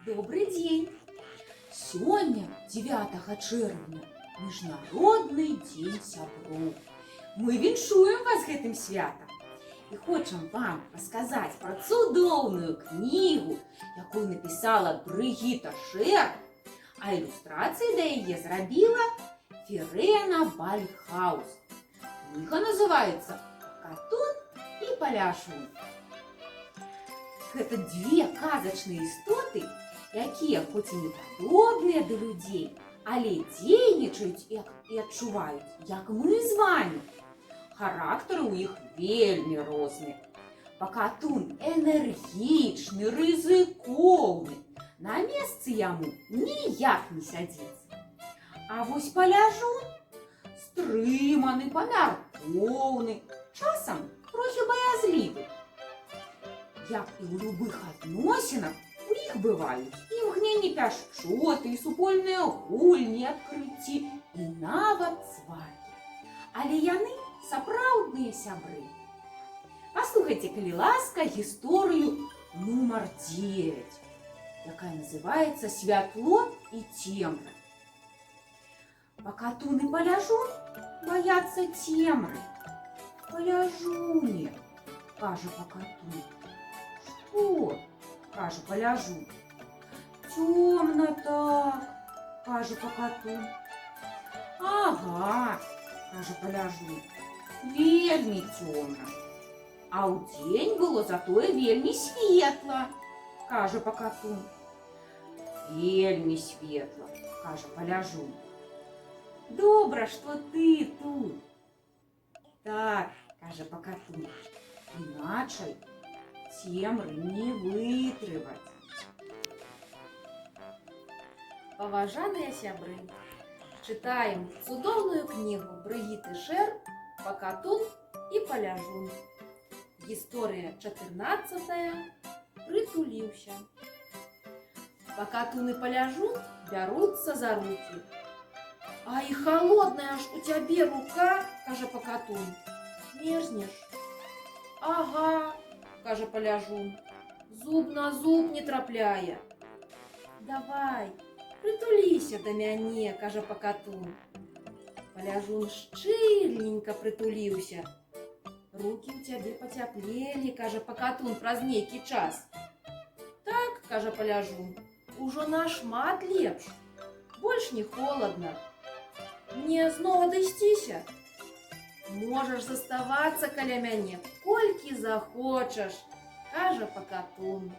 Добрый дзень! Сёння, 9 чэрвеня, міжнародны дзень сяброў. Мы віншуем вас гэтым святам і хочам вам расказаць пра цудоўную кнігу, якую напісала Брыгіта Шэр, а ілюстрацыі да яе зрабіла Фірена Бальхаус. Кніга называецца «Пакатун і Паляшун». Гэта две казачныя істоты, якія хоць і не падобныя да людзей, але дзейнічаюць і адчуваюць, як мы з вамі. Характары ў іх вельмі розныя. Пакатун энергічны, рызыкоўны, на месцы яму ніяк не сядзіцца. А вось Паляшун стрыманы, памяркоўны, часам трохі баязлівы. Як і ў любых адносінах, у іх бываюць імкненні пяшчоты, і супольныя гульні, адкрыцці і нават сваркі. Але яны сапраўдныя сябры. Паслухайце, калі ласка, гісторыю нумар 9, якая называецца «Святло і цемра». Пакатун і Паляшун баяцца цемры. «Паляжуне», кажа Пакатун. «Што?» – кажа Паляжун. «Цёмна так», – кажа Пакатун. «Ага», – кажа Паляжун, – «вельмі цёмна. А ўдзень было затое вельмі светла», – кажа Пакатун. «Вельмі светла», – кажа Паляжун. «Добра, што ты тут». «Так», – кажа Пакатун, – «іначай цемры не вытрываць». Паважаныя сябры, чытаем цудоўную кнігу Брыгіты Шэр «Пакатун і Паляжун». Гісторыя 14. Прытуліўся. Пакатун і Паляжун бяруцца за рукі. «Ай, холодная ж у цябе рука», – кажа Пакатун. «Мерзнеш?» «Ага», – кажа Паляжун, – «зуб на зуб не трапляе». «Давай, прытуліся да мяне», – кажа Пакатун. Паляжун шчыльненька прытуліўся. «Рукі ў цябе пацяплелі», – кажа Пакатун праз нейкі час. «Так», – кажа Паляжун, – «ужо нашмат лепш. Больш не холадна. Мне зноў адысціся?» «Можаш заставацца каля мяне, колькі захочаш», – кажа Пакатун.